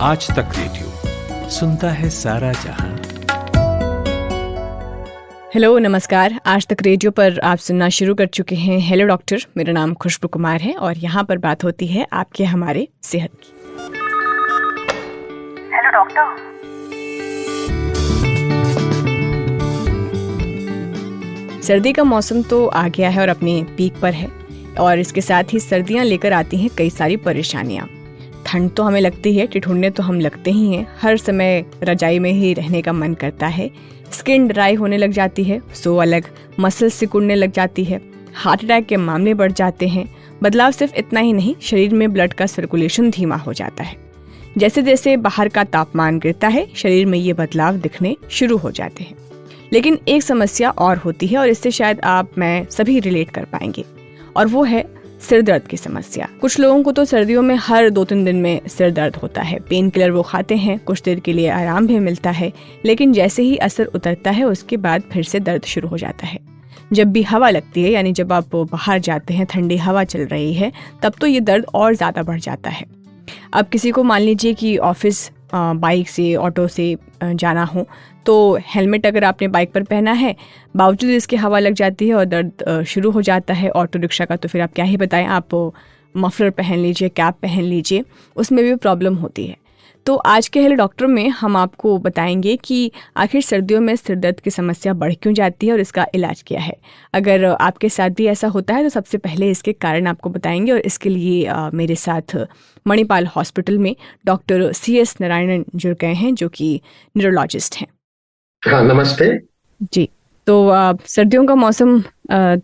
आज तक रेडियो सुनता है सारा जहां। हेलो नमस्कार, आज तक रेडियो पर आप सुनना शुरू कर चुके हैं हेलो डॉक्टर। मेरा नाम खुशबू कुमार है और यहाँ पर बात होती है आपके हमारे सेहत की। Hello doctor. सर्दी का मौसम तो आ गया है और अपने पीक पर है, और इसके साथ ही सर्दियाँ लेकर आती हैं कई सारी परेशानियाँ। ठंड तो हमें लगती है, ठिठुरने तो हम लगते ही हैं, हर समय रजाई में ही रहने का मन करता है। स्किन ड्राई होने लग जाती है, सो अलग मसल्स सिकुड़ने लग जाती है, हार्ट अटैक के मामले बढ़ जाते हैं। बदलाव सिर्फ इतना ही नहीं, शरीर में ब्लड का सर्कुलेशन धीमा हो जाता है। जैसे जैसे बाहर का तापमान गिरता है, शरीर में ये बदलाव दिखने शुरू हो जाते हैं। लेकिन एक समस्या और होती है, और इससे शायद आप मैं सभी रिलेट कर पाएंगे, और वो है सिर दर्द की समस्या। कुछ लोगों को तो सर्दियों में हर 2-3 दिन में सिर दर्द होता है। पेन किलर वो खाते हैं, कुछ देर के लिए आराम भी मिलता है, लेकिन जैसे ही असर उतरता है उसके बाद फिर से दर्द शुरू हो जाता है। जब भी हवा लगती है, यानी जब आप बाहर जाते हैं, ठंडी हवा चल रही है, तब तो ये दर्द और ज़्यादा बढ़ जाता है। अब किसी को मान लीजिए कि ऑफिस बाइक से, ऑटो से जाना हो, तो हेलमेट अगर आपने बाइक पर पहना है, बावजूद इसके हवा लग जाती है और दर्द शुरू हो जाता है। ऑटो रिक्शा का तो फिर आप क्या ही बताएं, आप मफलर पहन लीजिए, कैप पहन लीजिए, उसमें भी प्रॉब्लम होती है। तो आज के हेलो डॉक्टर में हम आपको बताएंगे कि आखिर सर्दियों में सिर दर्द की समस्या बढ़ क्यों जाती है और इसका इलाज क्या है। अगर आपके साथ भी ऐसा होता है तो सबसे पहले इसके कारण आपको बताएंगे, और इसके लिए मेरे साथ मणिपाल हॉस्पिटल में डॉक्टर CS नारायणन जुड़ गए हैं, जो कि न्यूरोलॉजिस्ट हैं। हाँ, नमस्ते जी। तो सर्दियों का मौसम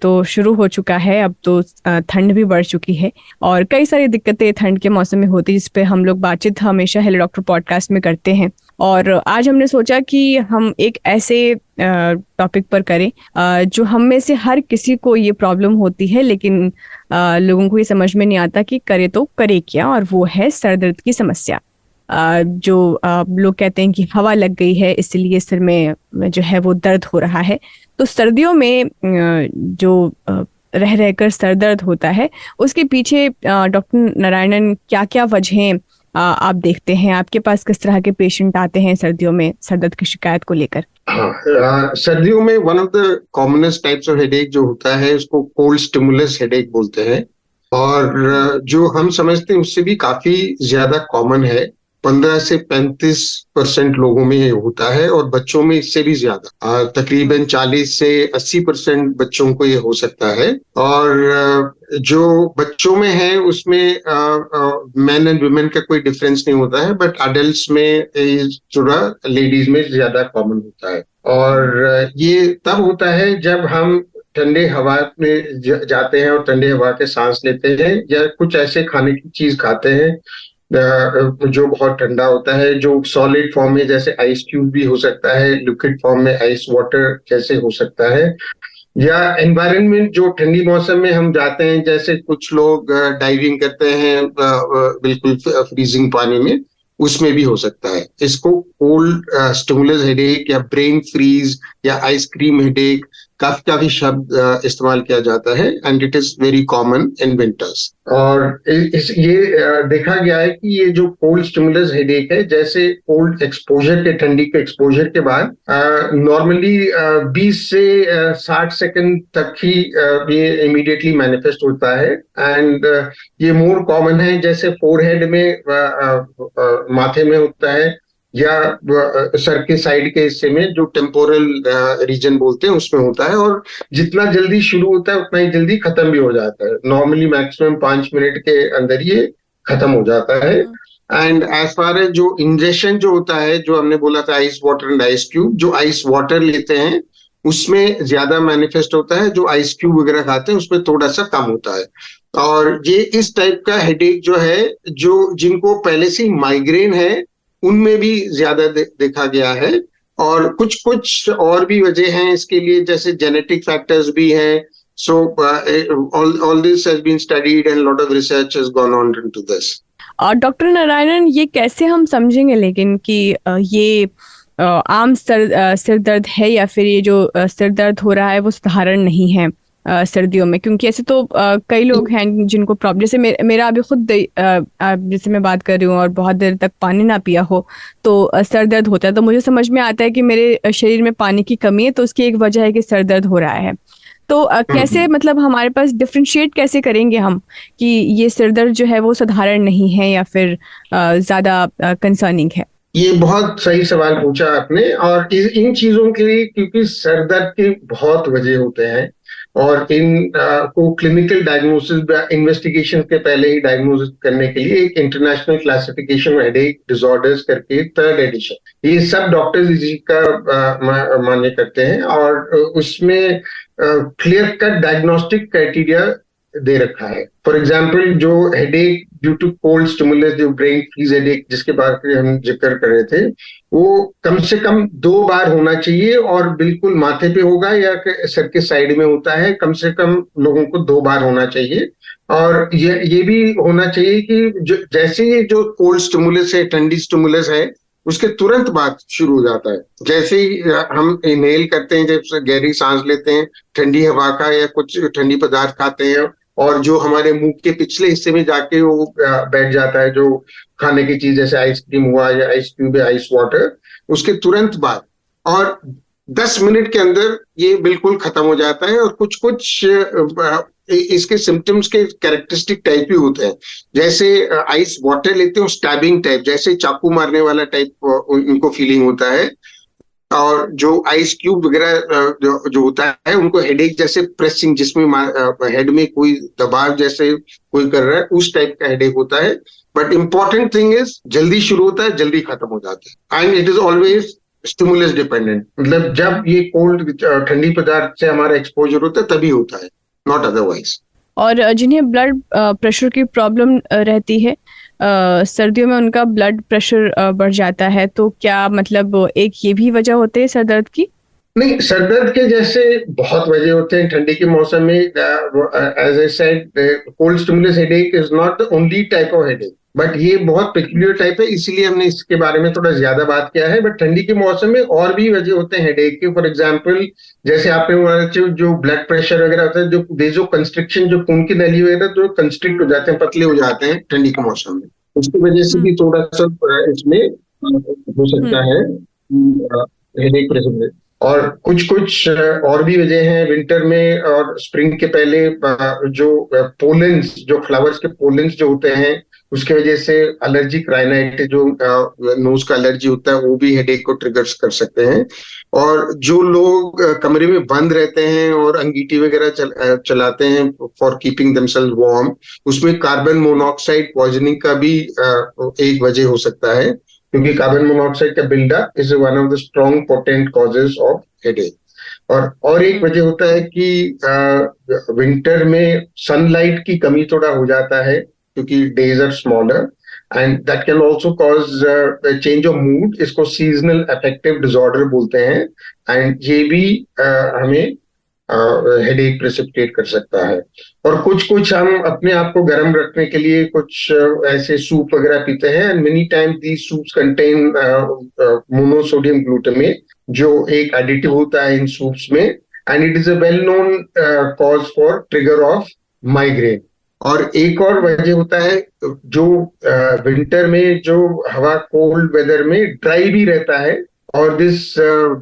तो शुरू हो चुका है, अब तो ठंड भी बढ़ चुकी है, और कई सारी दिक्कतें ठंड के मौसम में होती है, जिस पे हम लोग बातचीत हमेशा हेलो डॉक्टर पॉडकास्ट में करते हैं। और आज हमने सोचा कि हम एक ऐसे टॉपिक पर करें जो हम में से हर किसी को ये प्रॉब्लम होती है, लेकिन लोगों को ये समझ में नहीं आता कि करे तो करे क्या, और वो है सर दर्द की समस्या। जो लोग कहते हैं कि हवा लग गई है इसलिए सिर में जो है वो दर्द हो रहा है। तो सर्दियों में जो रह रहकर सर दर्द होता है, उसके पीछे डॉक्टर नारायणन क्या क्या वजहें आप देखते हैं? आपके पास किस तरह के पेशेंट आते हैं सर्दियों में सर दर्द की शिकायत को लेकर? हाँ, सर्दियों में one of the commonest types of headache जो होता है उसको कोल्ड स्टिमुलस हेडेक बोलते हैं, और जो हम समझते हैं उससे भी काफी ज्यादा कॉमन है। 15 से 35% लोगों में ये होता है, और बच्चों में इससे भी ज्यादा, तकरीबन 40 से 80% बच्चों को ये हो सकता है। और जो बच्चों में है उसमें मैन एंड वुमेन का कोई डिफरेंस नहीं होता है, बट अडल्ट्स में थोड़ा लेडीज में ज्यादा कॉमन होता है। और ये तब होता है जब हम ठंडे हवा में जाते हैं और ठंडे हवा के सांस लेते हैं, या कुछ ऐसे खाने की चीज खाते हैं जो बहुत ठंडा होता है, जो सॉलिड फॉर्म में, जैसे आइस क्यूब भी हो सकता है, लिक्विड फॉर्म में आइस वाटर जैसे हो सकता है, या एनवायरनमेंट जो ठंडी मौसम में हम जाते हैं, जैसे कुछ लोग डाइविंग करते हैं बिल्कुल फ्रीजिंग पानी में, उसमें भी हो सकता है। इसको कोल्ड स्टिमुलस हेडेक या ब्रेन फ्रीज या आइसक्रीम हेडेक काफी शब्द इस्तेमाल किया जाता है, and it is very common in winters. और ये देखा गया है कि ये जो कोल्ड स्टिमुलस हेडेक है, जैसे कोल्ड एक्सपोजर के, ठंडी के एक्सपोजर के बाद नॉर्मली 20 से 60 सेकंड तक ही ये इमीडिएटली मैनिफेस्ट होता है, एंड ये मोर कॉमन है जैसे फोरहेड में, माथे में होता है, या सर के साइड के हिस्से में जो टेम्पोरल रीजन बोलते हैं उसमें होता है। और जितना जल्दी शुरू होता है उतना ही जल्दी खत्म भी हो जाता है। नॉर्मली मैक्सिमम 5 मिनट के अंदर ये खत्म हो जाता है। एंड एज फार एज जो इंजेक्शन जो होता है, जो हमने बोला था ice water and ice cube, जो आइस वाटर लेते हैं उसमें ज्यादा मैनिफेस्ट होता है, जो आइस क्यूब वगैरह खाते हैं उसमें थोड़ा सा कम होता है। और ये इस टाइप का हेडेक जो है, जो जिनको पहले से माइग्रेन है उनमें भी ज्यादा देखा गया है। और कुछ और भी वजह हैं इसके लिए, जैसे जेनेटिक फैक्टर्स भी हैं। सो all this has been studied and a lot of research has gone on into this. और डॉक्टर नारायणन, ये कैसे हम समझेंगे लेकिन कि ये आम सिर दर्द है, या फिर ये जो सिर दर्द हो रहा है वो साधारण नहीं है? सर्दियों में? क्योंकि ऐसे तो कई लोग हैं जिनको प्रॉब्लम, जैसे मेरा अभी खुद जैसे मैं बात कर रही हूँ और बहुत देर तक पानी ना पिया हो तो सर दर्द होता है। तो मुझे समझ में आता है कि मेरे शरीर में पानी की कमी है, तो उसकी एक वजह है कि सर दर्द हो रहा है। तो कैसे, मतलब हमारे पास डिफ्रेंशिएट कैसे करेंगे हम कि ये सिर दर्द जो है वो साधारण नहीं है या फिर ज्यादा कंसर्निंग है? ये बहुत सही सवाल पूछा आपने। और इन चीजों के लिए, क्योंकि सर दर्द के बहुत वजह होते हैं और इन को क्लिनिकल डायग्नोसिस इन्वेस्टिगेशन के पहले ही डायग्नोसिस करने के लिए एक इंटरनेशनल क्लासिफिकेशन हेडेक डिसऑर्डर्स करके 3rd एडिशन, ये सब डॉक्टर्स इसी का मान्य करते हैं और उसमें क्लियर कट डायग्नोस्टिक क्राइटेरिया दे रखा है। फॉर एग्जाम्पल, जो headache due to cold stimulus, जो ब्रेन फ्रीज हेडेक जिसके बारे में हम जिक्र कर रहे थे, वो कम से कम 2 बार होना चाहिए और बिल्कुल माथे पे होगा या सर के साइड में होता है, कम से कम लोगों को 2 बार होना चाहिए। और ये भी होना चाहिए कि जैसे ये जो कोल्ड स्टिमुलस है, ठंडी स्टिमुलस है, उसके तुरंत बाद शुरू हो जाता है। जैसे ही हम इनहेल करते हैं, जब गहरी सांस लेते हैं ठंडी हवा का या कुछ ठंडी पदार्थ खाते हैं और जो हमारे मुंह के पिछले हिस्से में जाके वो बैठ जाता है, जो खाने की चीज जैसे आइसक्रीम हुआ या आइस क्यूब या आइस वाटर, उसके तुरंत बाद और 10 मिनट के अंदर ये बिल्कुल खत्म हो जाता है। और कुछ कुछ इसके सिम्टम्स के कैरेक्टरिस्टिक टाइप भी होते हैं। जैसे आइस वाटर लेते हैं, स्टैबिंग टाइप, जैसे चाकू मारने वाला टाइप उनको फीलिंग होता है। और जो आइस क्यूब वगैरह जो होता है, उनको हेडेक जैसे प्रेसिंग, जिसमें हेड में कोई दबाव जैसे कोई कर रहा है, उस टाइप का हेडेक होता है। बट इम्पोर्टेंट थिंग इज, जल्दी शुरू होता है, जल्दी खत्म हो जाता है। And it is always stimulus dependent, मतलब जब ये कोल्ड ठंडी पदार्थ से हमारा एक्सपोजर होता है तभी होता है, नॉट अदरवाइज। और जिन्हें ब्लड प्रेशर की प्रॉब्लम रहती है, सर्दियों में उनका ब्लड प्रेशर बढ़ जाता है, तो क्या मतलब एक ये भी वजह होती है सर दर्द की? नहीं, सर दर्द के जैसे बहुत वजह होते हैं ठंडी के मौसम में। As I said, cold stimulus headache is not the only type of headache, but ये बहुत पेक्यूलियर टाइप है, इसीलिए हमने इसके बारे में थोड़ा ज्यादा बात किया है। बट ठंडी के मौसम में और भी वजह होते हैं हेडेक के। फॉर एग्जाम्पल, जैसे आपने जो ब्लड प्रेशर वगैरह होता है, जो वेजो कंस्ट्रिक्शन, जो खून की नली वगैरह जो कंस्ट्रिक्ट हो जाते हैं, पतले हो जाते हैं ठंडी के मौसम में, उसकी वजह से भी थोड़ा सा इसमें हो सकता है हेडेक प्रेशर। और कुछ कुछ और भी वजह हैं विंटर में और स्प्रिंग के पहले, जो पोलेंस, जो फ्लावर्स के पोलेंस जो होते हैं, उसके वजह से एलर्जिक राइनाइटिस, जो नोज का एलर्जी होता है, वो भी हेडेक को ट्रिगर्स कर सकते हैं। और जो लोग कमरे में बंद रहते हैं और अंगीठी वगैरह चलाते हैं फॉर कीपिंग देमसेल्व्स वार्म, उसमें कार्बन मोनोऑक्साइड पॉइजनिंग का भी एक वजह हो सकता है, क्योंकि कार्बन मोनोऑक्साइड का buildup is one of the strong potent causes of headache. और एक वजह होता है कि विंटर में सनलाइट की कमी थोड़ा हो जाता है, क्योंकि days are smaller, and that can also cause change of mood. इसको सीजनल अफेक्टिव डिसऑर्डर बोलते हैं। एंड ये भी हमें हेडेक प्रेसिपिटेट कर सकता है। और कुछ कुछ हम अपने आप को गर्म रखने के लिए कुछ ऐसे सूप वगैरह पीते हैं, and many time these soups contain monosodium glutamate, जो एक एडिटिव होता है इन सूप्स में, and it is a well known cause for trigger of migraine. और एक और वजह होता है, जो विंटर में जो हवा कोल्ड वेदर में ड्राई भी रहता है, और this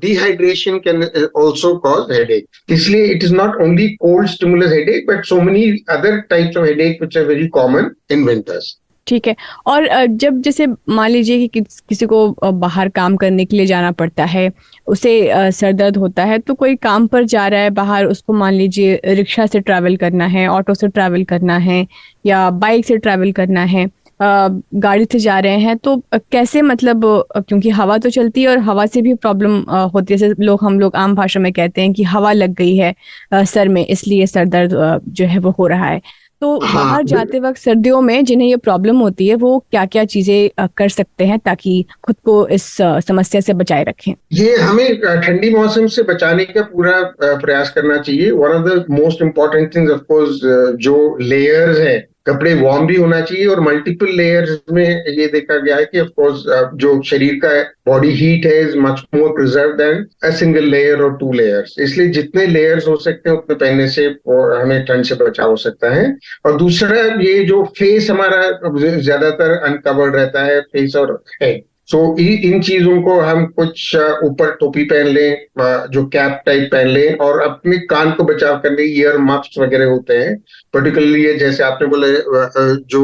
dehydration can also cause headache. इसलिए it is not only cold stimulus headache, but so many other types of headache which are very common in winters. ठीक है। और जब जैसे मान लीजिए कि किसी को बाहर काम करने के लिए जाना पड़ता है, उसे सर दर्द होता है, तो कोई काम पर जा रहा है बाहर, उसको मान लीजिए रिक्शा से ट्रैवल करना है, ऑटो से ट्रैवल करना है या बाइक से ट्रैवल करना है, गाड़ी से जा रहे हैं, तो कैसे, मतलब क्योंकि हवा तो चलती है और हवा से भी प्रॉब्लम होती है, जैसे हम लोग आम भाषा में कहते हैं कि हवा लग गई है सर में, इसलिए सर दर्द जो है वो हो रहा है। तो बाहर जाते वक्त सर्दियों में जिन्हें ये प्रॉब्लम होती है, वो क्या क्या चीजें कर सकते हैं ताकि खुद को इस समस्या से बचाए रखें? ये हमें ठंडी मौसम से बचाने का पूरा प्रयास करना चाहिए। One of the most important things, of course, जो लेयर्स है कपड़े वार्म भी होना चाहिए, और मल्टीपल लेयर्स में ये देखा गया है कि ऑफ कोर्स जो शरीर का बॉडी हीट है is much more preserve than a single layer और 2 लेयर्स। इसलिए जितने लेयर्स हो सकते हैं उतने पहनने से हमें ठंड से बचाव हो सकता है। और दूसरा, ये जो फेस हमारा ज्यादातर अनकवर्ड रहता है, फेस और हेड, सो इन चीजों को हम कुछ ऊपर टोपी पहन लें, जो कैप टाइप पहन लें, और अपने कान को बचाव करने ईयर मफ्स वगैरह होते हैं, पर्टिकुलरली ये जैसे आपने बोले जो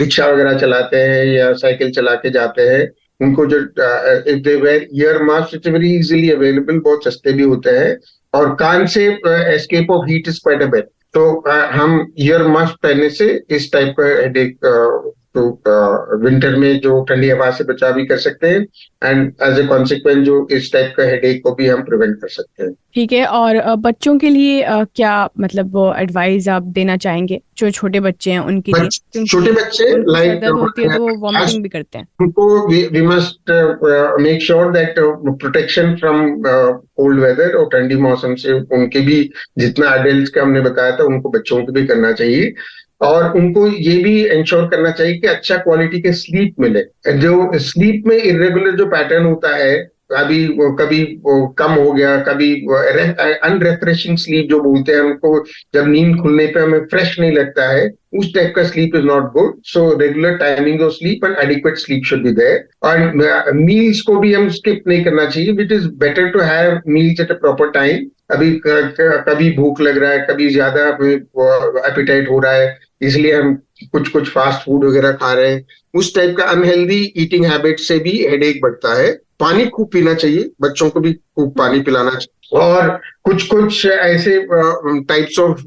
रिक्शा वगैरह चलाते हैं या साइकिल चला के जाते हैं, उनको जो if they wear ear muffs, it's very easily available, बहुत सस्ते भी होते हैं, और कान से escape of heat is quite a bit. तो हम ईयर मफ्स पहनने से इस टाइप का हेडेक तो विंटर में जो ठंडी हवा से बचाव भी कर सकते हैं, एंड एज ए कॉन्सिक्वेंस जो इस टाइप का हेडेक को भी हम प्रिवेंट कर सकते हैं। ठीक है। और बच्चों के लिए क्या मतलब वो एडवाइस आप देना चाहेंगे, जो छोटे बच्चे हैं उनके लिए? क्योंकि छोटे बच्चे उनको लाइक सर दर्द होती है तो वो वॉमिटिंग भी करते हैं। उनको we must make sure that protection from cold weather, और ठंडी मौसम से उनके भी, जितना एडल्ट्स का हमने बताया था उनको बच्चों को भी करना चाहिए, और उनको ये भी इंश्योर करना चाहिए कि अच्छा क्वालिटी के स्लीप मिले। जो स्लीप में इरेगुलर जो पैटर्न होता है, कभी वो कम हो गया, कभी अनरिफ्रेशिंग स्लीप जो बोलते हैं हमको, जब नींद खुलने पे हमें फ्रेश नहीं लगता है, उस टाइप का sleep is not good. So regular timing of sleep and adequate sleep should be there. और मील्स को भी हम स्किप नहीं करना चाहिए। It is better to have meals at a proper time. कभी भूख लग रहा है, कभी ज्यादा एपिटाइट हो रहा है, इसलिए हम कुछ कुछ फास्ट फूड वगैरह खा रहे हैं। उस टाइप का अनहेल्दी ईटिंग हैबिट से भी हेडेक बढ़ता है। पानी खूब पीना चाहिए, बच्चों को भी खूब पानी पिलाना चाहिए। और कुछ कुछ ऐसे टाइप्स ऑफ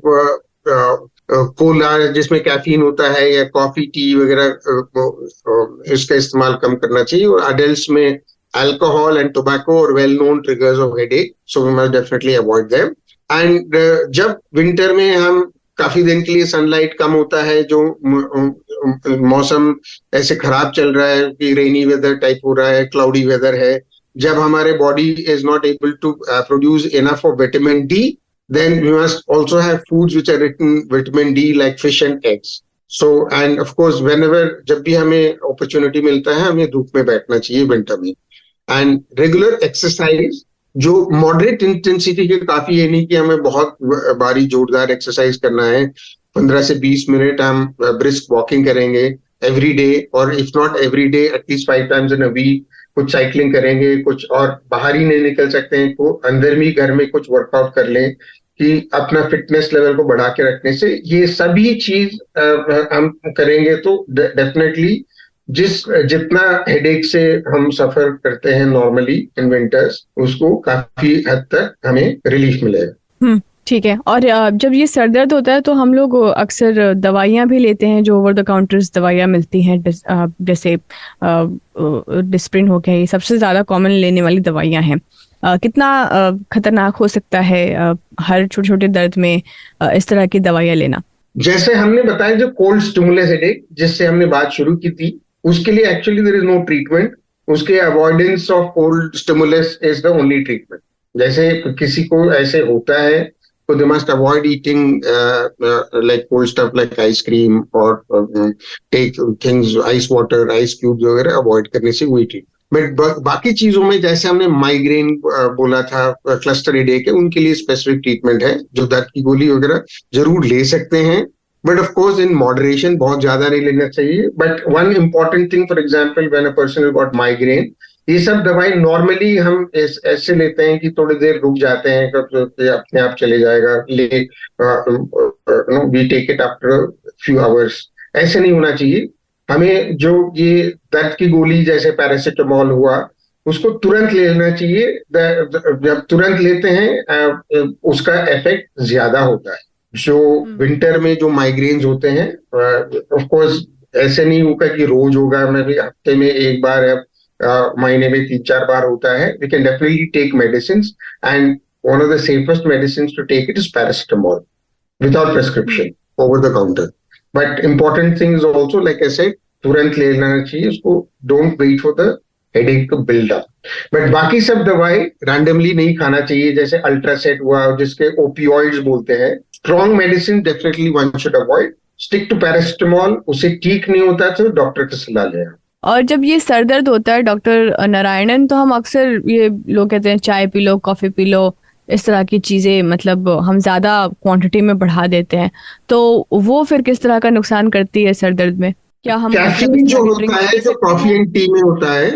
कोला जिसमें कैफीन होता है, या कॉफी टी वगैरह, इसका इस्तेमाल कम करना चाहिए। और अडल्ट्स में alcohol and tobacco are well known triggers of headache, so we must definitely avoid them. And जब विंटर में हम काफी दिन के लिए सनलाइट कम होता है, जो मौसम ऐसे खराब चल रहा है कि रेनी वेदर टाइप हो रहा है, क्लाउडी वेदर है, जब हमारे body is not able to produce enough of vitamin D, then we must also have foods which are rich in vitamin D like fish and eggs. So and of course whenever जब भी हमें opportunity मिलता है, हमें धूप में बैठना चाहिए विंटर में। एंड रेगुलर एक्सरसाइज जो मॉडरेट इंटेंसिटी के, काफी ये नहीं कि हमें बहुत भारी जोरदार एक्सरसाइज करना है। 15 से 20 मिनट हम ब्रिस्क वॉकिंग करेंगे एवरी डे, और if not every day at least 5 times in a week। कुछ साइकिलिंग करेंगे, कुछ और बाहर ही नहीं निकल सकते हैं तो अंदर भी घर में कुछ वर्कआउट कर लें, कि अपना फिटनेस लेवल को बढ़ा के रखने से ये सभी चीज हम करेंगे तो डेफिनेटली जितना हेडेक से हम सफर करते हैं नॉर्मली इन विंटर्स, उसको काफी हद तक हमें रिलीफ मिलेगा। ठीक है। और जब ये सर दर्द होता है तो हम लोग अक्सर दवाइयाँ भी लेते हैं, जो ओवर द काउंटर्स दवाइयाँ मिलती हैं, जैसे डिस्प्रिन हो गया, ये सबसे ज़्यादा कॉमन लेने वाली दवाइयाँ हैं। कितना खतरनाक हो सकता है हर छोटे छोटे दर्द में इस तरह की दवाइयाँ लेना? जैसे हमने बताया, जो कोल्ड स्टिमुलस हेडेक जिससे हमने बात शुरू की थी, उसके लिए actually there is no treatment. उसके avoidance of cold stimulus is the only treatment. जैसे किसी को ऐसे होता है तो they must avoid eating like cold stuff like ice cream, और take things ice water, ice cubes वगैरह अवॉइड करने से वही ठीक। बट बाकी चीजों में, जैसे हमने माइग्रेन बोला था, क्लस्टर हेडेक है, उनके लिए स्पेसिफिक ट्रीटमेंट है, जो दर्द की गोली वगैरह जरूर ले सकते हैं, but of course in moderation, बहुत ज्यादा नहीं लेना चाहिए। But one important thing, for example when a person has got migraine, ये सब दवाई नॉर्मली हम ऐसे लेते हैं कि थोड़ी देर रुक जाते हैं, अपने आप चले जाएगा, we take it after few hours. ऐसे नहीं होना चाहिए। हमें जो ये दर्द की गोली जैसे पैरासिटामोल हुआ, उसको तुरंत लेना चाहिए। जब तुरंत लेते हैं उसका इफेक्ट ज्यादा होता है। जो विंटर में जो माइग्रेन्स होते हैं, ऑफ कोर्स ऐसे नहीं होगा कि रोज होगा, मैं भी हफ्ते में एक बार है, महीने में 3-4 बार होता है। We can definitely take medicine, and one of the safest medicine to take it is paracetamol without prescription over the counter. But important thing is also, like I said, तुरंत ले लेना चाहिए उसको। Don't wait for the headache to build up. But बाकी सब दवाई randomly नहीं खाना चाहिए, जैसे अल्ट्रासेट हुआ, जिसके ओपियोइड्स बोलते हैं। Strong medicine definitely one should avoid. Stick to paracetamol. उसे ठीक नहीं होता तो डॉक्टर की सलाह लें। और जब ये सर दर्द होता है डॉक्टर नारायणन, तो हम अक्सर ये लोग कहते हैं चाय P low, coffee P low, इस तरह की चीजें मतलब हम ज्यादा क्वांटिटी में बढ़ा देते हैं, तो वो फिर किस तरह का नुकसान करती है सर दर्द में? क्या हम कैफीन जो होता है, जो कॉफी एंड टी में होता है,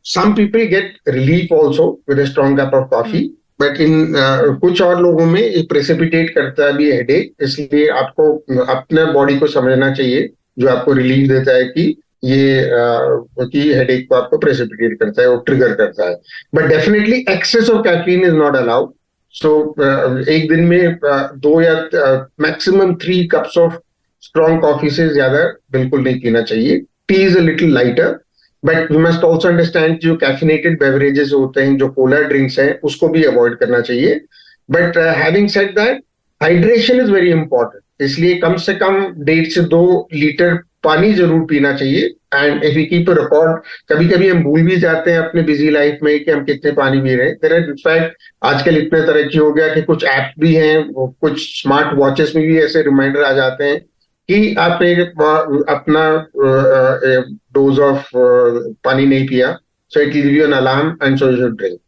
some people get relief also with a strong cup of coffee, but इन कुछ और लोगों में ये प्रेसिपिटेट करता है भी हेडेक। इसलिए आपको अपने बॉडी को समझना चाहिए जो आपको रिलीफ देता है कि ये हेडेक को आपको प्रेसिपिटेट करता है, वो ट्रिगर करता है। But definitely excess of caffeine is not allowed. So एक दिन में 2 या maximum 3 cups of strong coffee से ज्यादा बिल्कुल नहीं पीना चाहिए। Tea is a little lighter, but we must also understand जो कैफिनेटेड बेवरेजेस होते हैं, जो कोलर ड्रिंक्स हैं, उसको भी अवॉइड करना चाहिए। But having said that, hydration is very important. इसलिए कम से कम 1.5 से 2 लीटर पानी जरूर पीना चाहिए। And if you keep a record, कभी कभी हम भूल भी जाते हैं अपने बिजी लाइफ में कि हम कितने पानी पी रहे हैं। देयर आर इनफैक्ट आजकल इतने तरक्की हो गया कि कुछ ऐप भी हैं, कुछ स्मार्ट वॉचेस में भी ऐसे रिमाइंडर आ जाते हैं कि आप अपना डोज ऑफ पानी नहीं पिया, so it will give you an alarm and so you should drink.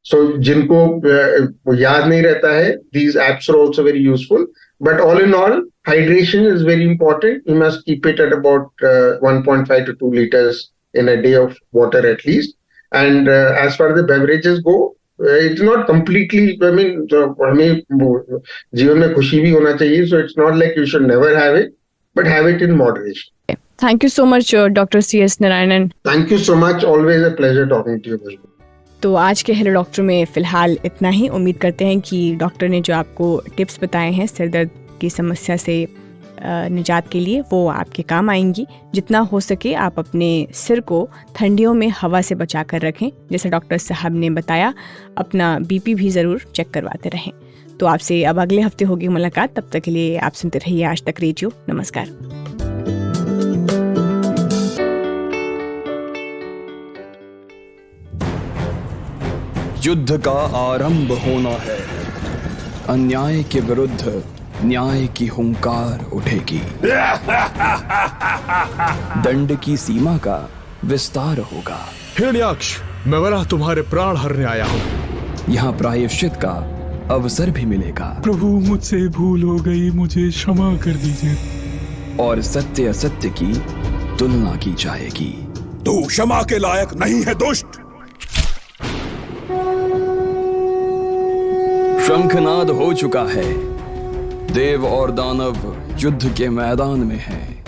So जिनको याद नहीं रहता है, these apps are also very useful, but all in all, hydration is very important. You must keep it at about 1.5 to 2 liters in a day of water at least. And as far as the beverages go, it's not completely, I mean, हमें जीवन में खुशी भी होना चाहिए, so it's not like you should never have it, but have it in moderation. Thank you so much, Dr. C.S. Narayanan. Thank you so much. Always a pleasure talking to you. तो आज के hello doctor में फ़िलहाल इतना ही। उम्मीद करते हैं कि डॉक्टर ने जो आपको टिप्स बताए हैं सिर दर्द की समस्या से निजात के लिए, वो आपके काम आएंगी। जितना हो सके आप अपने सिर को ठंडियों में हवा से बचा कर रखें। जैसे डॉक्टर साहब ने बताया, अपना बीपी भी ज़रूर चेक करवाते रहें। तो आपसे अब अगले हफ्ते होगी मुलाकात। तब तक के लिए आप सुनते रहिए आज तक रेडियो। नमस्कार। युद्ध का आरंभ होना है, अन्याय के विरुद्ध न्याय की हुंकार उठेगी। दंड की सीमा का विस्तार होगा। हिरण्याक्ष, मैं वरा तुम्हारे प्राण हरने आया हूँ। यहाँ प्रायश्चित का अवसर भी मिलेगा। प्रभु, मुझसे भूल हो गई, मुझे क्षमा कर दीजिए। और सत्य असत्य की तुलना की जाएगी। तू क्षमा के लायक नहीं है दुष्ट। शंखनाद हो चुका है। देव और दानव युद्ध के मैदान में हैं,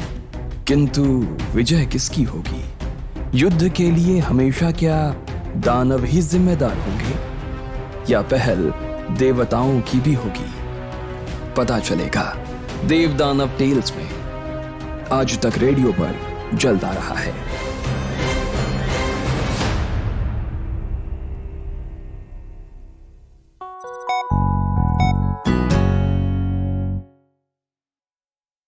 किंतु विजय किसकी होगी? युद्ध के लिए हमेशा क्या दानव ही जिम्मेदार होंगे, या पहल देवताओं की भी होगी? पता चलेगा देव दानव टेल्स में। आज तक रेडियो पर चलता रहा है।